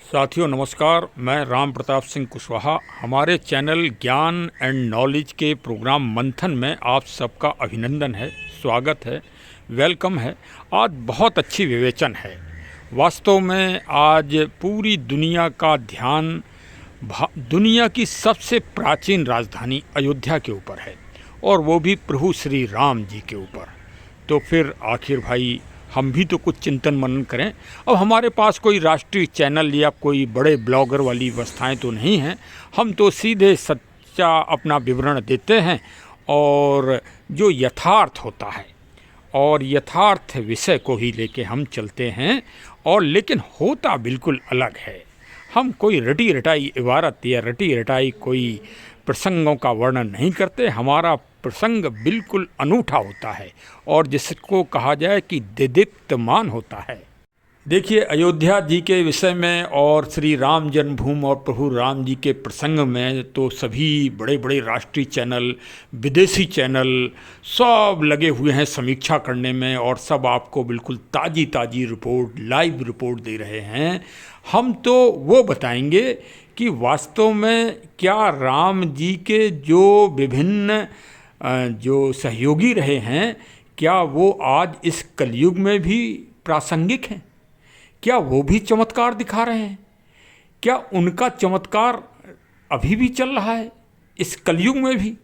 साथियों नमस्कार, मैं राम प्रताप सिंह कुशवाहा। हमारे चैनल ज्ञान एंड नॉलेज के प्रोग्राम मंथन में आप सबका अभिनंदन है, स्वागत है, वेलकम है। आज बहुत अच्छी विवेचन है। वास्तव में आज पूरी दुनिया का ध्यान दुनिया की सबसे प्राचीन राजधानी अयोध्या के ऊपर है, और वो भी प्रभु श्री राम जी के ऊपर। तो फिर आखिर भाई हम भी तो कुछ चिंतन मनन करें। अब हमारे पास कोई राष्ट्रीय चैनल या कोई बड़े ब्लॉगर वाली व्यवस्थाएं तो नहीं हैं। हम तो सीधे सच्चा अपना विवरण देते हैं, और जो यथार्थ होता है और यथार्थ विषय को ही लेके हम चलते हैं। और लेकिन होता बिल्कुल अलग है। हम कोई रटी रटाई इबारत या रटी रटाई कोई प्रसंगों का वर्णन नहीं करते। हमारा प्रसंग बिल्कुल अनूठा होता है, और जिसको कहा जाए कि देदीप्यमान होता है। देखिए, अयोध्या जी के विषय में और श्री राम जन्मभूमि और प्रभु राम जी के प्रसंग में तो सभी बड़े बड़े राष्ट्रीय चैनल, विदेशी चैनल सब लगे हुए हैं समीक्षा करने में, और सब आपको बिल्कुल ताज़ी ताज़ी रिपोर्ट, लाइव रिपोर्ट दे रहे हैं। हम तो वो बताएंगे कि वास्तव में क्या राम जी के जो विभिन्न जो सहयोगी रहे हैं, क्या वो आज इस कलयुग में भी प्रासंगिक हैं? क्या वो भी चमत्कार दिखा रहे हैं? क्या उनका चमत्कार अभी भी चल रहा है इस कलयुग में भी?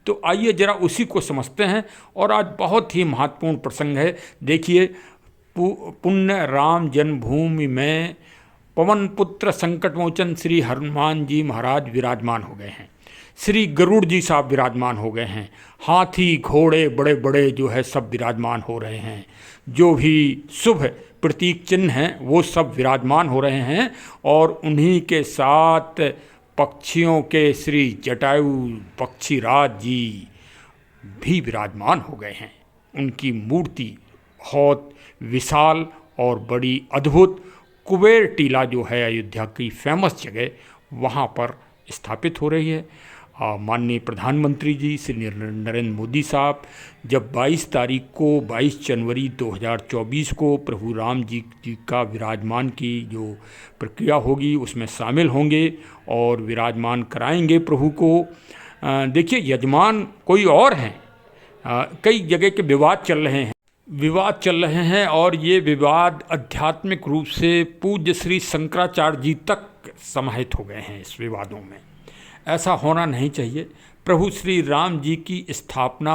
तो आइए जरा उसी को समझते हैं। और आज बहुत ही महत्वपूर्ण प्रसंग है। देखिए, पुण्य राम जन्मभूमि में पवन पुत्र संकटमोचन श्री हनुमान जी महाराज विराजमान हो गए हैं। श्री गरुड़ जी साहब विराजमान हो गए हैं। हाथी घोड़े बड़े बड़े जो है सब विराजमान हो रहे हैं। जो भी शुभ प्रतीक चिन्ह हैं वो सब विराजमान हो रहे हैं, और उन्हीं के साथ पक्षियों के श्री जटायु पक्षीराज जी भी विराजमान हो गए हैं। उनकी मूर्ति बहुत विशाल और बड़ी अद्भुत कुबेर टीला जो है अयोध्या की फेमस जगह, वहाँ पर स्थापित हो रही है। माननीय प्रधानमंत्री जी श्री नरेंद्र मोदी साहब जब 22 जनवरी 2024 को प्रभु राम जी का विराजमान की जो प्रक्रिया होगी उसमें शामिल होंगे और विराजमान कराएंगे प्रभु को। देखिए, यजमान कोई और हैं। कई जगह के विवाद चल रहे हैं, और ये विवाद आध्यात्मिक रूप से पूज्य श्री शंकराचार्य जी तक समाहित हो गए हैं। इस विवादों में ऐसा होना नहीं चाहिए। प्रभु श्री राम जी की स्थापना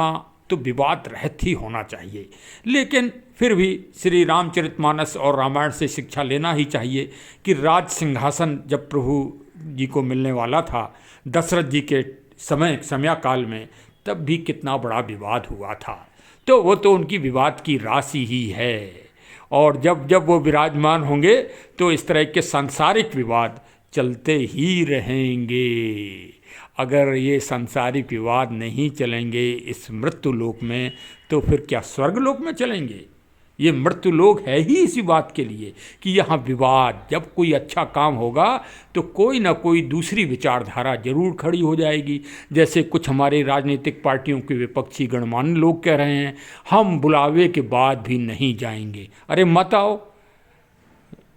तो विवाद रहित ही होना चाहिए, लेकिन फिर भी श्री रामचरितमानस और रामायण से शिक्षा लेना ही चाहिए कि राज सिंहासन जब प्रभु जी को मिलने वाला था दशरथ जी के समयकाल में, तब भी कितना बड़ा विवाद हुआ था। तो वो तो उनकी विवाद की राशि ही है, और जब जब वो विराजमान होंगे तो इस तरह के सांसारिक विवाद चलते ही रहेंगे। अगर ये सांसारिक विवाद नहीं चलेंगे इस मृत्यु लोक में, तो फिर क्या स्वर्ग लोक में चलेंगे? ये मृत्यु लोक है ही इसी बात के लिए कि यहाँ विवाद, जब कोई अच्छा काम होगा तो कोई ना कोई दूसरी विचारधारा जरूर खड़ी हो जाएगी। जैसे कुछ हमारे राजनीतिक पार्टियों के विपक्षी गणमान्य लोग कह रहे हैं, हम बुलावे के बाद भी नहीं जाएंगे। अरे मत आओ,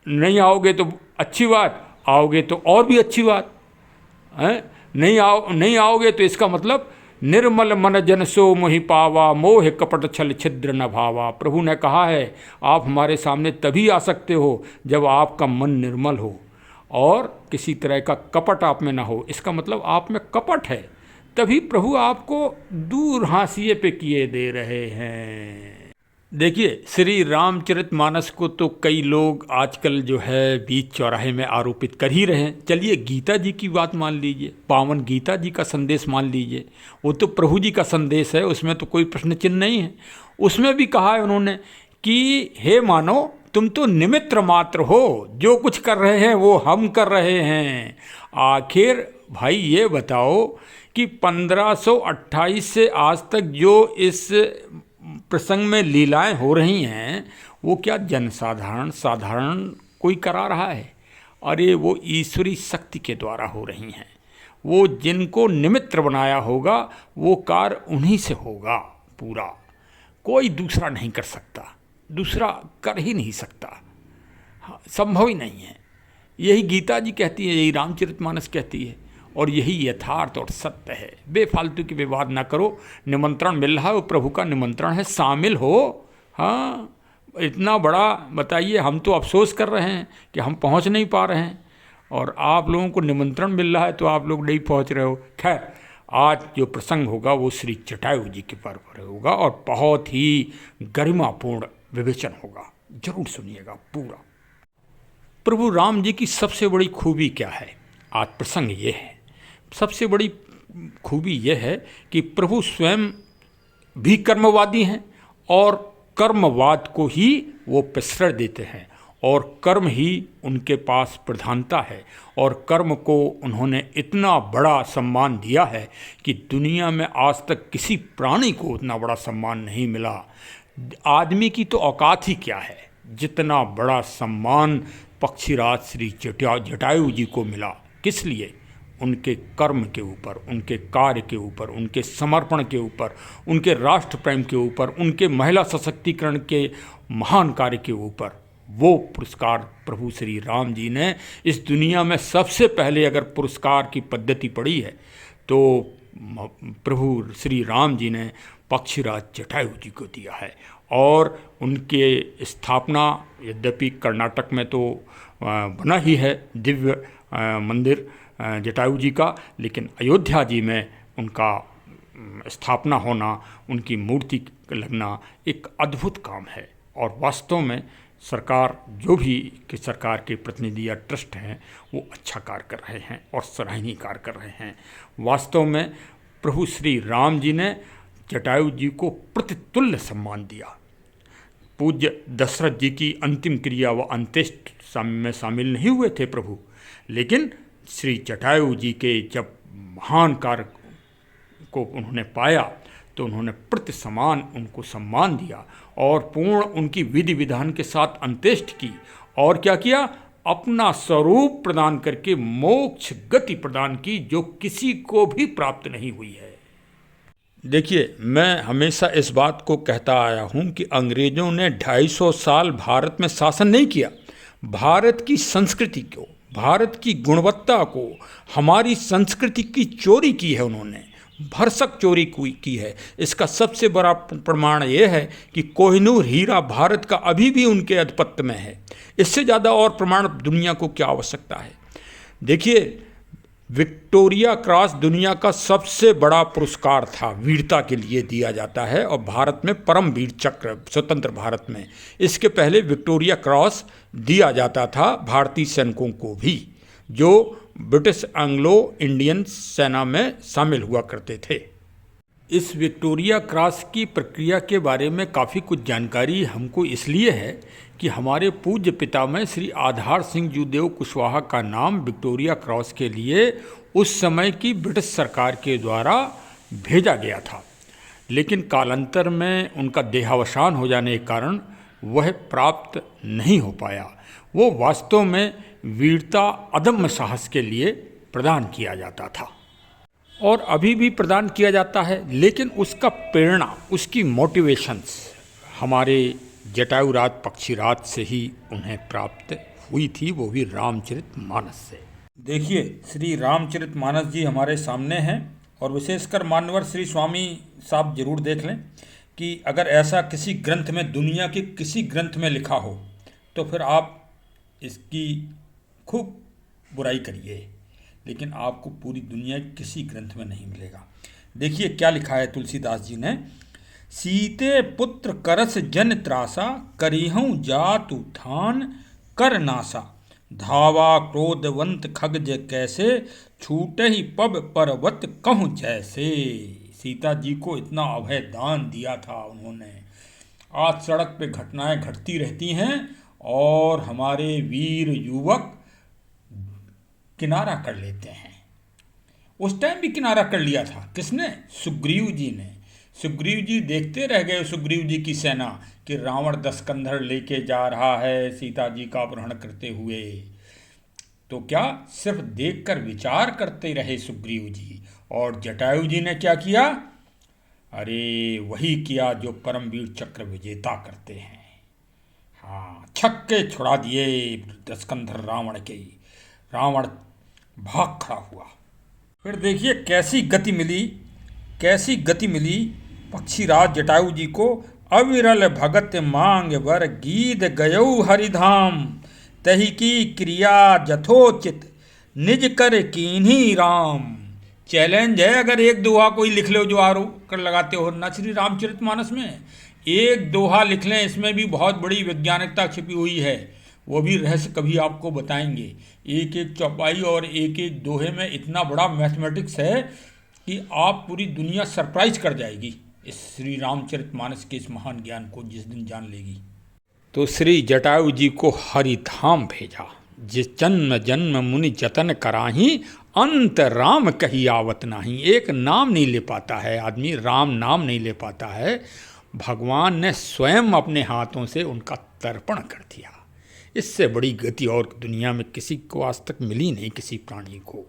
नहीं आओगे तो अच्छी बात, आओगे तो और भी अच्छी बात है। नहीं आओगे तो इसका मतलब निर्मल मन जन सो मोहि पावा, मोह कपट छल छिद्र न भावा। प्रभु ने कहा है आप हमारे सामने तभी आ सकते हो जब आपका मन निर्मल हो और किसी तरह का कपट आप में ना हो। इसका मतलब आप में कपट है, तभी प्रभु आपको दूर हाशिए पे किए दे रहे हैं। देखिए, श्री रामचरितमानस को तो कई लोग आजकल जो है बीच चौराहे में आरोपित कर ही रहे हैं। चलिए गीता जी की बात मान लीजिए, पावन गीता जी का संदेश मान लीजिए। वो तो प्रभु जी का संदेश है, उसमें तो कोई प्रश्न चिन्ह नहीं है। उसमें भी कहा है उन्होंने कि हे मानो, तुम तो निमित्त मात्र हो, जो कुछ कर रहे हैं वो हम कर रहे हैं। आखिर भाई ये बताओ कि 1528 से आज तक जो इस प्रसंग में लीलाएं हो रही हैं, वो क्या साधारण कोई करा रहा है? अरे वो ईश्वरी शक्ति के द्वारा हो रही हैं। वो जिनको निमित्त बनाया होगा वो कार्य उन्हीं से होगा पूरा, कोई दूसरा नहीं कर सकता, दूसरा कर ही नहीं सकता, संभव ही नहीं है। यही गीता जी कहती है, यही रामचरितमानस कहती है, और यही यथार्थ और सत्य है। बेफालतू की विवाद ना करो। निमंत्रण मिल रहा है, वो प्रभु का निमंत्रण है, शामिल हो। हाँ, इतना बड़ा बताइए, हम तो अफसोस कर रहे हैं कि हम पहुंच नहीं पा रहे हैं, और आप लोगों को निमंत्रण मिल रहा है तो आप लोग नहीं पहुंच रहे हो। खैर, आज जो प्रसंग होगा वो श्री जटायु जी के पर्व पर होगा, और बहुत ही गरिमापूर्ण विवेचन होगा। जरूर सुनिएगा पूरा। प्रभु राम जी की सबसे बड़ी खूबी क्या है, आज प्रसंग ये है। सबसे बड़ी खूबी यह है कि प्रभु स्वयं भी कर्मवादी हैं, और कर्मवाद को ही वो प्रश्रय देते हैं, और कर्म ही उनके पास प्रधानता है, और कर्म को उन्होंने इतना बड़ा सम्मान दिया है कि दुनिया में आज तक किसी प्राणी को उतना बड़ा सम्मान नहीं मिला। आदमी की तो औकात ही क्या है, जितना बड़ा सम्मान पक्षीराज श्री जटायु जी को मिला। किस लिए? उनके कर्म के ऊपर, उनके कार्य के ऊपर, उनके समर्पण के ऊपर, उनके राष्ट्र प्रेम के ऊपर, उनके महिला सशक्तिकरण के महान कार्य के ऊपर। वो पुरस्कार प्रभु श्री राम जी ने इस दुनिया में सबसे पहले अगर पुरस्कार की पद्धति पड़ी है तो प्रभु श्री राम जी ने पक्षीराज जटायु जी को दिया है। और उनके स्थापना यद्यपि कर्नाटक में तो बना ही है दिव्य मंदिर जटायु जी का, लेकिन अयोध्या जी में उनका स्थापना होना, उनकी मूर्ति लगना एक अद्भुत काम है। और वास्तव में सरकार, जो भी कि सरकार के प्रतिनिधि या ट्रस्ट हैं, वो अच्छा कार्य कर रहे हैं और सराहनीय कार्य कर रहे हैं। वास्तव में प्रभु श्री राम जी ने जटायु जी को प्रतितुल्य सम्मान दिया। पूज्य दशरथ जी की अंतिम क्रिया व अंत्येष्टि में शामिल नहीं हुए थे प्रभु, लेकिन श्री जटायु जी के जब महान कार्य को उन्होंने पाया तो उन्होंने प्रति समान उनको सम्मान दिया, और पूर्ण उनकी विधि विधान के साथ अंत्येष्टि की। और क्या किया? अपना स्वरूप प्रदान करके मोक्ष गति प्रदान की, जो किसी को भी प्राप्त नहीं हुई है। देखिए, मैं हमेशा इस बात को कहता आया हूँ कि अंग्रेज़ों ने 250 साल भारत में शासन नहीं किया। भारत की संस्कृति को, भारत की गुणवत्ता को, हमारी संस्कृति की चोरी की है उन्होंने, भरसक चोरी की है। इसका सबसे बड़ा प्रमाण यह है कि कोहिनूर हीरा भारत का अभी भी उनके आधिपत्य में है। इससे ज़्यादा और प्रमाण दुनिया को क्या आवश्यकता है। देखिए, विक्टोरिया क्रॉस दुनिया का सबसे बड़ा पुरस्कार था, वीरता के लिए दिया जाता है, और भारत में परम वीर चक्र, स्वतंत्र भारत में इसके पहले विक्टोरिया क्रॉस दिया जाता था भारतीय सैनिकों को भी, जो ब्रिटिश एंग्लो इंडियन सेना में शामिल हुआ करते थे। इस विक्टोरिया क्रॉस की प्रक्रिया के बारे में काफ़ी कुछ जानकारी हमको इसलिए है कि हमारे पूज्य पितामह श्री आधार सिंह जूदेव कुशवाहा का नाम विक्टोरिया क्रॉस के लिए उस समय की ब्रिटिश सरकार के द्वारा भेजा गया था, लेकिन कालांतर में उनका देहावसान हो जाने के कारण वह प्राप्त नहीं हो पाया। वो वास्तव में वीरता, अदम्य साहस के लिए प्रदान किया जाता था, और अभी भी प्रदान किया जाता है, लेकिन उसका प्रेरणा, उसकी मोटिवेशंस हमारे जटायुराज पक्षीराज से ही उन्हें प्राप्त हुई थी, वो भी रामचरितमानस से। देखिए, श्री रामचरितमानस जी हमारे सामने हैं, और विशेषकर मान्यवर श्री स्वामी साहब जरूर देख लें कि अगर ऐसा किसी ग्रंथ में, दुनिया के किसी ग्रंथ में लिखा हो तो फिर आप इसकी खूब बुराई करिए, लेकिन आपको पूरी दुनिया के किसी ग्रंथ में नहीं मिलेगा। देखिए क्या लिखा है तुलसीदास जी ने। सीते पुत्र करस जन त्रासा, करिहूँ जात उठान कर नासा, धावा क्रोधवंत खगज कैसे, छूटे ही पब पर्वत कहूँ जैसे। सीता जी को इतना अभय दान दिया था उन्होंने। आज सड़क पे घटनाएं घटती रहती हैं और हमारे वीर युवक किनारा कर लेते हैं। उस टाइम भी किनारा कर लिया था। किसने? सुग्रीव जी ने। सुग्रीव जी देखते रह गए, सुग्रीव जी की सेना, कि रावण 10 कंधर लेके जा रहा है सीता जी का अपहरण करते हुए। तो क्या सिर्फ देखकर विचार करते रहे सुग्रीव जी, और जटायु जी ने क्या किया? अरे वही किया जो परमवीर चक्र विजेता करते हैं। हाँ, छक्के छुड़ा दिए 10 कंधर रावण के। रावण भाग खड़ा हुआ। फिर देखिए कैसी गति मिली, कैसी गति मिली पक्षीराज जटायु जी को। अविरल भगत मांग वर गीत गयौ हरिधाम, तही की क्रिया जथोचित निज कर कीन्ही राम। चैलेंज है, अगर एक दोहा कोई लिख लो जो आरोप कर लगाते हो ना श्री रामचरितमानस में, एक दोहा लिख लें, इसमें भी बहुत बड़ी वैज्ञानिकता छिपी हुई है। वो भी रहस्य कभी आपको बताएंगे। एक एक चौपाई और एक एक दोहे में इतना बड़ा मैथमेटिक्स है कि आप पूरी दुनिया सरप्राइज कर जाएगी इस श्री रामचरितमानस के इस महान ज्ञान को जिस दिन जान लेगी। तो श्री जटायु जी को हरिधाम भेजा, जिस जन्म जन्म मुनि जतन कराही, अंत राम कही आवत नाही। एक नाम नहीं ले पाता है आदमी, राम नाम नहीं ले पाता है, भगवान ने स्वयं अपने हाथों से उनका तर्पण कर दिया। इससे बड़ी गति और दुनिया में किसी को आज तक मिली नहीं, किसी प्राणी को।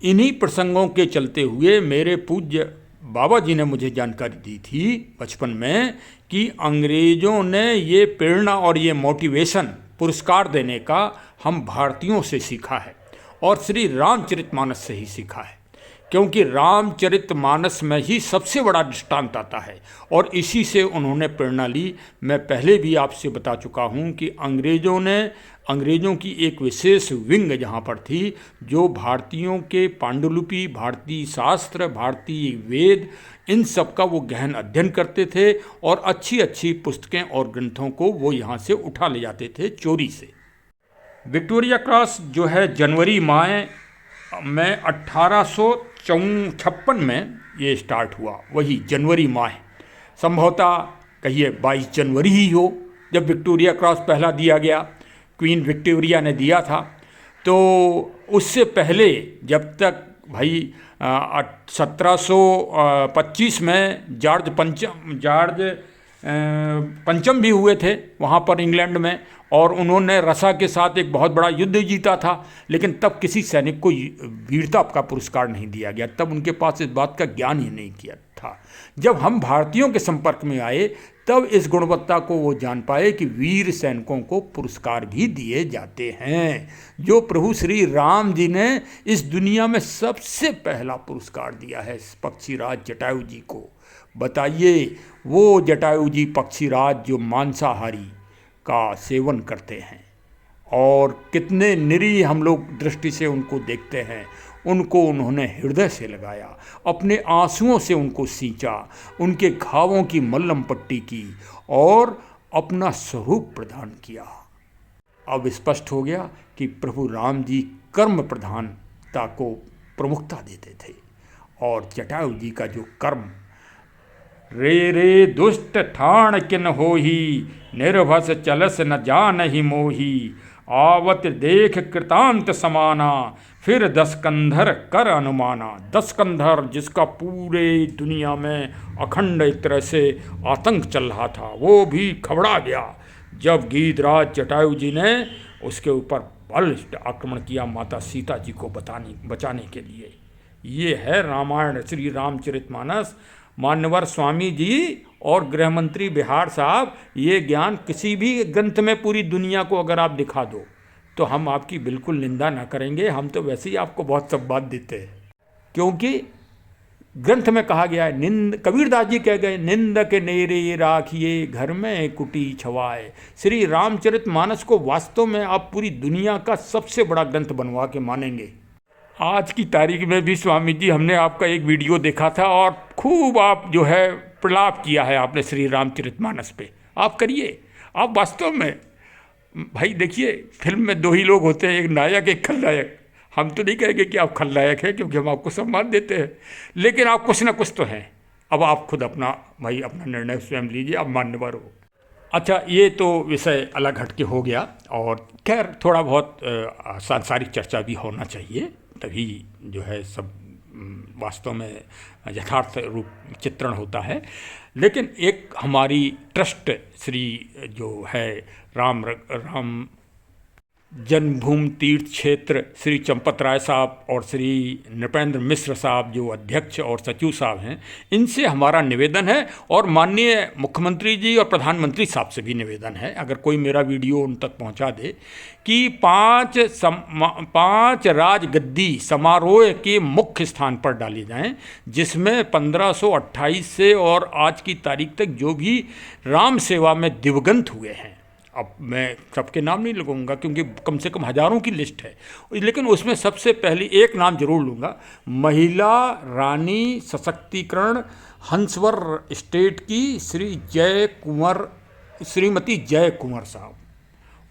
इन्हीं प्रसंगों के चलते हुए मेरे पूज्य बाबा जी ने मुझे जानकारी दी थी बचपन में कि अंग्रेज़ों ने ये प्रेरणा और ये मोटिवेशन पुरस्कार देने का हम भारतीयों से सीखा है और श्री रामचरितमानस से ही सीखा है, क्योंकि रामचरितमानस में ही सबसे बड़ा दृष्टांत आता है और इसी से उन्होंने प्रेरणा ली। मैं पहले भी आपसे बता चुका हूँ कि अंग्रेज़ों की एक विशेष विंग जहाँ पर थी, जो भारतीयों के पांडुलिपि, भारतीय शास्त्र, भारतीय वेद, इन सब का वो गहन अध्ययन करते थे और अच्छी अच्छी पुस्तकें और ग्रंथों को वो यहाँ से उठा ले जाते थे चोरी से। विक्टोरिया क्रॉस जो है जनवरी माह में 1856 में ये स्टार्ट हुआ, वही जनवरी माह, संभवतः कहिए 22 जनवरी ही हो जब विक्टोरिया क्रॉस पहला दिया गया, क्वीन विक्टोरिया ने दिया था। तो उससे पहले जब तक भाई 1725 में जॉर्ज पंचम भी हुए थे वहाँ पर इंग्लैंड में, और उन्होंने रसा के साथ एक बहुत बड़ा युद्ध जीता था, लेकिन तब किसी सैनिक को वीरता का पुरस्कार नहीं दिया गया, तब उनके पास इस बात का ज्ञान ही नहीं किया था। जब हम भारतीयों के संपर्क में आए तब इस गुणवत्ता को वो जान पाए कि वीर सैनिकों को पुरस्कार भी दिए जाते हैं, जो प्रभु श्री राम जी ने इस दुनिया में सबसे पहला पुरस्कार दिया है पक्षीराज जटायु जी को। बताइए, वो जटायु जी पक्षीराज जो मांसाहारी का सेवन करते हैं और कितने निरीह हम लोग दृष्टि से उनको देखते हैं, उनको उन्होंने हृदय से लगाया, अपने आंसुओं से उनको सींचा, उनके घावों की मल्लम पट्टी की और अपना स्वरूप प्रदान किया। अब स्पष्ट हो गया कि प्रभु राम जी कर्म प्रधानता को प्रमुखता देते थे और जटायु जी का जो कर्म, रे रे दुष्ट ठाण किन होही, निर्भस चलस न जानहि मोही, आवत देख कृतांत समाना, फिर दसकंधर कर अनुमाना। दसकंधर जिसका पूरे दुनिया में अखंड एक तरह से आतंक चल रहा था, वो भी घबरा गया जब गीधराज जटायु जी ने उसके ऊपर बलिष्ठ आक्रमण किया माता सीता जी को बचाने के लिए। ये है रामायण श्री रामचरितमानस। मान्यवर स्वामी जी और गृह मंत्री बिहार साहब, ये ज्ञान किसी भी ग्रंथ में पूरी दुनिया को अगर आप दिखा दो तो हम आपकी बिल्कुल निंदा ना करेंगे। हम तो वैसे ही आपको बहुत संवाद देते हैं, क्योंकि ग्रंथ में कहा गया है, कबीरदास जी कह गए, निंदक नेरे राखिए घर में कुटी छवाए। श्री रामचरितमानस को वास्तव में आप पूरी दुनिया का सबसे बड़ा ग्रंथ बनवा के मानेंगे। आज की तारीख में भी स्वामी जी, हमने आपका एक वीडियो देखा था और खूब आप जो है प्रलाप किया है आपने श्री रामचरितमानस पे। आप करिए, आप वास्तव में भाई देखिए, फिल्म में दो ही लोग होते हैं, एक नायक एक खलनायक। हम तो नहीं कहेंगे कि आप खलनायक हैं, क्योंकि हम आपको सम्मान देते हैं, लेकिन आप कुछ ना कुछ तो हैं। अब आप खुद अपना निर्णय स्वयं लीजिए, आप मान्यवर हो। अच्छा, ये तो विषय अलग हटके हो गया, और खैर थोड़ा बहुत सांसारिक चर्चा भी होना चाहिए, तभी जो है सब वास्तव में यथार्थ रूप चित्रण होता है। लेकिन एक हमारी ट्रस्ट श्री जो है जन्मभूमि तीर्थ क्षेत्र श्री चंपत राय साहब और श्री नृपेंद्र मिश्र साहब जो अध्यक्ष और सचिव साहब हैं, इनसे हमारा निवेदन है, और माननीय मुख्यमंत्री जी और प्रधानमंत्री साहब से भी निवेदन है, अगर कोई मेरा वीडियो उन तक पहुंचा दे, कि पाँच राजगद्दी समारोह के मुख्य स्थान पर डाली जाएं, जिसमें 1528 से और आज की तारीख तक जो भी राम सेवा में दिवंगत हुए हैं, अब मैं सबके नाम नहीं लगाऊंगा क्योंकि कम से कम हज़ारों की लिस्ट है, लेकिन उसमें सबसे पहले एक नाम जरूर लूँगा, महिला रानी सशक्तिकरण हंसवर स्टेट की श्रीमती जय कुंवर साहब।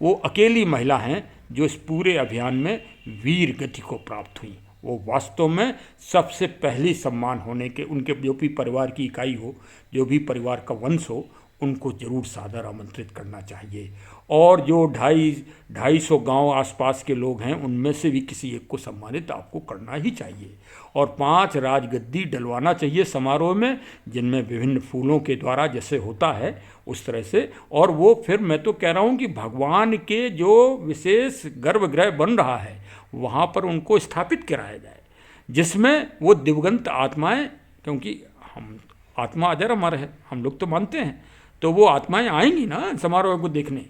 वो अकेली महिला हैं जो इस पूरे अभियान में वीर गति को प्राप्त हुई। वो वास्तव में सबसे पहली सम्मान होने के, उनके जो भी परिवार की इकाई हो, जो भी परिवार का वंश हो, उनको ज़रूर सादर आमंत्रित करना चाहिए। और जो 250 गांव आसपास के लोग हैं, उनमें से भी किसी एक को सम्मानित आपको करना ही चाहिए। और 5 राजगद्दी डलवाना चाहिए समारोह में, जिनमें विभिन्न फूलों के द्वारा जैसे होता है उस तरह से। और वो फिर मैं तो कह रहा हूँ कि भगवान के जो विशेष गर्भगृह बन रहा है वहाँ पर उनको स्थापित कराया जाए, जिसमें वो दिवंगत आत्माएँ, क्योंकि हम आत्मा अजर अमर है, हम लोग तो मानते हैं, तो वो आत्माएं आएंगी ना समारोह को देखने।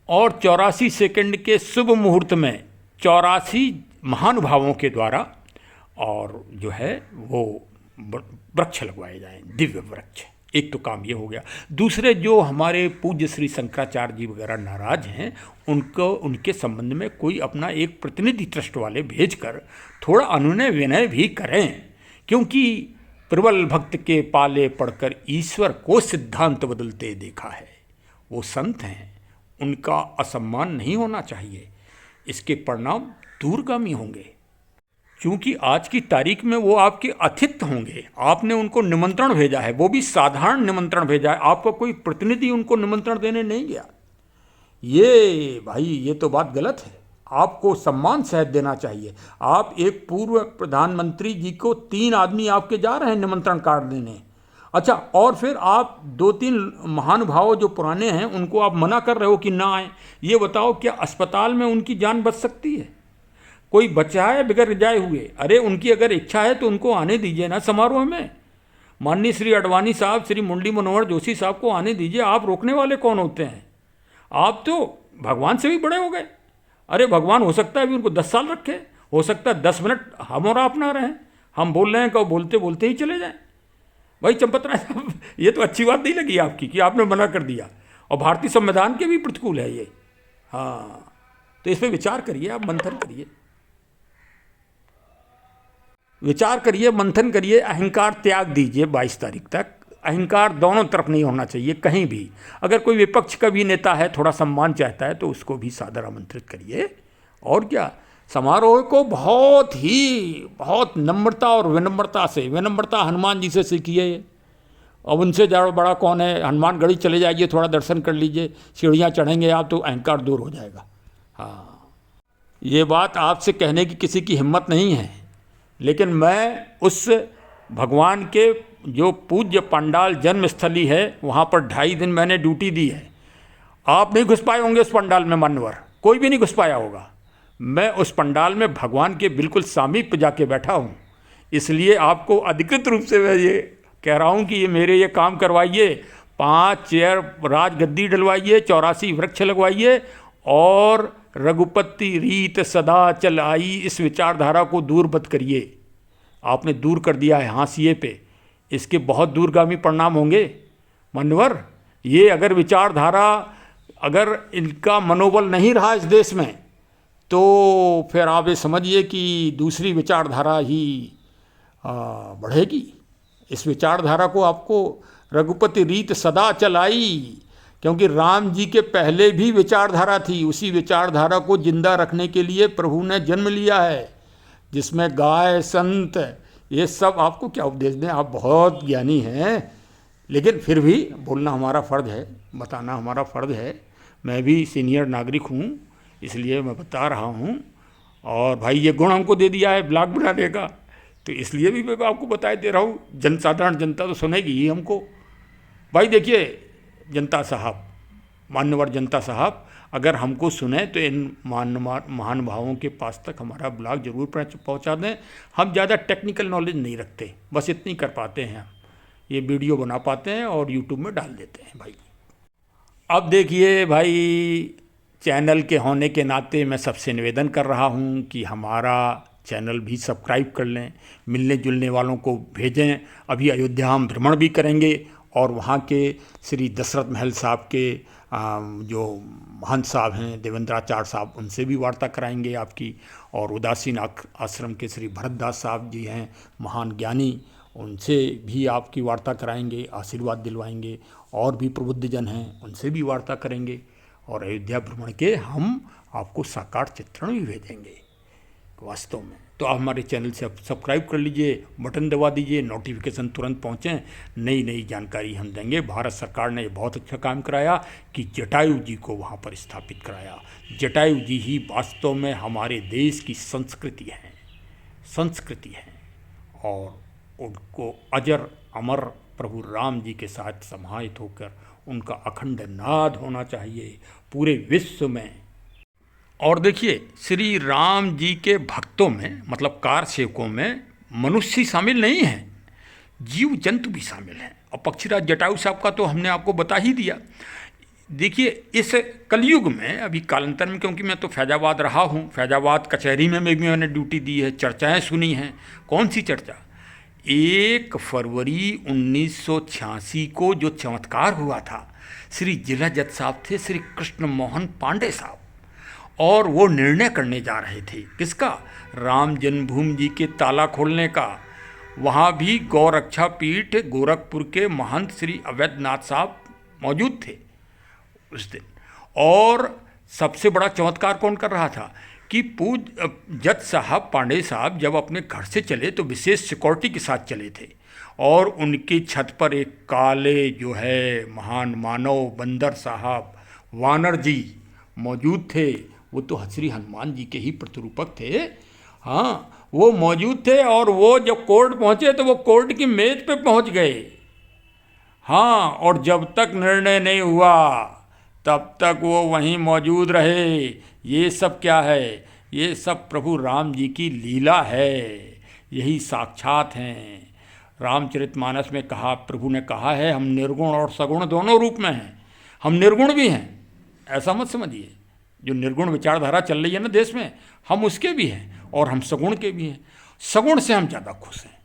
और 84 सेकंड के शुभ मुहूर्त में 84 महानुभावों के द्वारा और जो है वो वृक्ष लगवाए जाएं, दिव्य वृक्ष। एक तो काम ये हो गया। दूसरे, जो हमारे पूज्य श्री शंकराचार्य जी वगैरह नाराज हैं, उनको उनके संबंध में कोई अपना एक प्रतिनिधि ट्रस्ट वाले भेजकर थोड़ा अनुनय विनय भी करें, क्योंकि प्रबल भक्त के पाले पढ़कर ईश्वर को सिद्धांत बदलते देखा है। वो संत हैं, उनका असम्मान नहीं होना चाहिए, इसके परिणाम दूरगामी होंगे। क्योंकि आज की तारीख में वो आपके अतिथि होंगे, आपने उनको निमंत्रण भेजा है, वो भी साधारण निमंत्रण भेजा है, आपका कोई प्रतिनिधि उनको निमंत्रण देने नहीं गया। ये भाई, ये तो बात गलत है। आपको सम्मान सहित देना चाहिए। आप एक पूर्व प्रधानमंत्री जी को 3 आदमी आपके जा रहे हैं निमंत्रण कार्ड देने, अच्छा, और फिर आप 2-3 महानुभाव जो पुराने हैं उनको आप मना कर रहे हो कि ना आए। ये बताओ, क्या अस्पताल में उनकी जान बच सकती है? कोई बचा है बिगड़ जाए हुए? अरे उनकी अगर इच्छा है तो उनको आने दीजिए ना समारोह में। माननीय श्री अडवाणी साहब, श्री मुरली मनोहर जोशी साहब को आने दीजिए। आप रोकने वाले कौन होते हैं? आप तो भगवान से भी बड़े हो गए। अरे भगवान हो सकता है अभी उनको 10 साल रखे, हो सकता है 10 मिनट हम और आप ना रहें, हम बोल रहे हैं कि बोलते बोलते ही चले जाएं। भाई चंपत राय साहब, ये तो अच्छी बात नहीं लगी आपकी कि आपने मना कर दिया, और भारतीय संविधान के भी प्रतिकूल है ये। हाँ, तो इस पर विचार करिए, आप मंथन करिए, विचार करिए, मंथन करिए। अहंकार त्याग दीजिए 22 तारीख तक। अहंकार दोनों तरफ नहीं होना चाहिए कहीं भी। अगर कोई विपक्ष का भी नेता है, थोड़ा सम्मान चाहता है, तो उसको भी सादर आमंत्रित करिए। और क्या, समारोह को बहुत नम्रता और विनम्रता से, विनम्रता हनुमान जी से सीखिए। अब उनसे ज़्यादा बड़ा कौन है? हनुमानगढ़ी चले जाइए, थोड़ा दर्शन कर लीजिए, सीढ़ियाँ चढ़ेंगे आप तो अहंकार दूर हो जाएगा। हाँ, ये बात आपसे कहने की किसी की हिम्मत नहीं है, लेकिन मैं उस भगवान के जो पूज्य पंडाल जन्मस्थली है वहाँ पर 2.5 दिन मैंने ड्यूटी दी है। आप नहीं घुस पाए होंगे उस पंडाल में, मान्यवर कोई भी नहीं घुस पाया होगा। मैं उस पंडाल में भगवान के बिल्कुल समीप जाके बैठा हूँ, इसलिए आपको अधिकृत रूप से मैं ये कह रहा हूँ कि ये मेरे ये काम करवाइए। 5 चेयर राजगद्दी डलवाइए, 84 वृक्ष लगवाइए, और रघुपति रीत सदा चल आई, इस विचारधारा को दूर मत करिए। आपने दूर कर दिया है हाशिए पे, इसके बहुत दूरगामी परिणाम होंगे मान्यवर। ये अगर विचारधारा, अगर इनका मनोबल नहीं रहा इस देश में, तो फिर आप ये समझिए कि दूसरी विचारधारा ही बढ़ेगी। इस विचारधारा को आपको रघुपति रीत सदा चलाई, क्योंकि राम जी के पहले भी विचारधारा थी। उसी विचारधारा को जिंदा रखने के लिए प्रभु ने जन्म लिया है, जिसमें गाय संत ये सब आपको क्या उपदेश दें। आप बहुत ज्ञानी हैं, लेकिन फिर भी बोलना हमारा फ़र्ज़ है, बताना हमारा फ़र्ज़ है। मैं भी सीनियर नागरिक हूँ, इसलिए मैं बता रहा हूँ। और भाई ये गुण हमको दे दिया है ब्लॉग बनाने का, तो इसलिए भी मैं आपको बताए दे रहा हूँ। साधारण जनता तो सुनेगी ही हमको। भाई देखिए जनता साहब, मान्यवर जनता साहब, अगर हमको सुने तो इन महानुभावों के पास तक हमारा ब्लॉग जरूर पहुंचा दें। हम ज़्यादा टेक्निकल नॉलेज नहीं रखते, बस इतनी कर पाते हैं, हम ये वीडियो बना पाते हैं और यूट्यूब में डाल देते हैं भाई। अब देखिए भाई, चैनल के होने के नाते मैं सबसे निवेदन कर रहा हूँ कि हमारा चैनल भी सब्सक्राइब कर लें, मिलने जुलने वालों को भेजें। अभी अयोध्या हम भ्रमण भी करेंगे और वहाँ के श्री दशरथ महल साहब के जो महंत साहब हैं देवेंद्राचार्य साहब, उनसे भी वार्ता कराएंगे आपकी। और उदासीन आश्रम के श्री भरतदास साहब जी हैं महान ज्ञानी, उनसे भी आपकी वार्ता कराएंगे, आशीर्वाद दिलवाएंगे। और भी प्रबुद्धजन हैं, उनसे भी वार्ता करेंगे और अयोध्या भ्रमण के हम आपको साकार चित्रण भी भेजेंगे वास्तव में। तो आप हमारे चैनल से सब्सक्राइब कर लीजिए, बटन दबा दीजिए, नोटिफिकेशन तुरंत पहुँचें। नई नई जानकारी हम देंगे। भारत सरकार ने बहुत अच्छा काम कराया कि जटायु जी को वहाँ पर स्थापित कराया। जटायु जी ही वास्तव में हमारे देश की संस्कृति है और उनको अजर अमर प्रभु राम जी के साथ समाहित होकर उनका अखंड नाद होना चाहिए पूरे विश्व में। और देखिए, श्री राम जी के भक्तों में, मतलब कार सेवकों में, मनुष्य शामिल नहीं हैं, जीव जंतु भी शामिल हैं। और पक्षीराज जटायु साहब का तो हमने आपको बता ही दिया। देखिए, इस कलयुग में अभी कालांतर में, क्योंकि मैं तो फैजाबाद रहा हूँ, फैजाबाद कचहरी में भी मैंने ड्यूटी दी है, चर्चाएँ सुनी हैं। कौन सी चर्चा? 1 फरवरी 1986 को जो चमत्कार हुआ था, श्री जिला जज साहब थे श्री कृष्ण मोहन पांडे साहब, और वो निर्णय करने जा रहे थे किसका? राम जन्मभूमि जी के ताला खोलने का। वहाँ भी गौरक्षा पीठ गोरखपुर के महंत श्री अवैधनाथ साहब मौजूद थे उस दिन। और सबसे बड़ा चमत्कार कौन कर रहा था कि जज साहब पांडे साहब जब अपने घर से चले तो विशेष सिक्योरिटी के साथ चले थे, और उनकी छत पर एक काले जो है महान मानव बंदर साहब वानर जी मौजूद थे। वो तो श्री हनुमान जी के ही प्रतिरूपक थे। हाँ, वो मौजूद थे। और वो जब कोर्ट पहुँचे तो वो कोर्ट की मेज पे पहुँच गए। हाँ, और जब तक निर्णय नहीं हुआ तब तक वो वहीं मौजूद रहे। ये सब क्या है? ये सब प्रभु राम जी की लीला है, यही साक्षात हैं। रामचरितमानस में कहा, प्रभु ने कहा है, हम निर्गुण और सगुण दोनों रूप में हैं। हम निर्गुण भी हैं, ऐसा मत समझिए। जो निर्गुण विचारधारा चल रही है ना देश में, हम उसके भी हैं और हम सगुण के भी हैं। सगुण से हम ज़्यादा खुश हैं।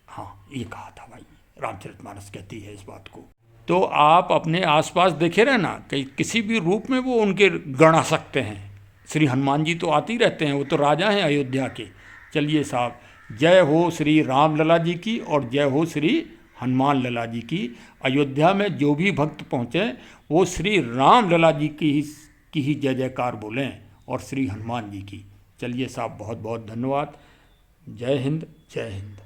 हाँ, ये कहा था भाई, रामचरितमानस कहती है इस बात को। तो आप अपने आसपास देखे रहना, कहीं किसी भी रूप में वो उनके गण आ सकते हैं। श्री हनुमान जी तो आते ही रहते हैं, वो तो राजा हैं अयोध्या के। चलिए साहब, जय हो श्री राम लला जी की और जय हो श्री हनुमान लला जी की। अयोध्या में जो भी भक्त पहुँचे वो श्री राम लला जी की ही जय जयकार बोलें और श्री हनुमान जी की। चलिए साहब, बहुत बहुत धन्यवाद। जय हिंद, जय हिंद।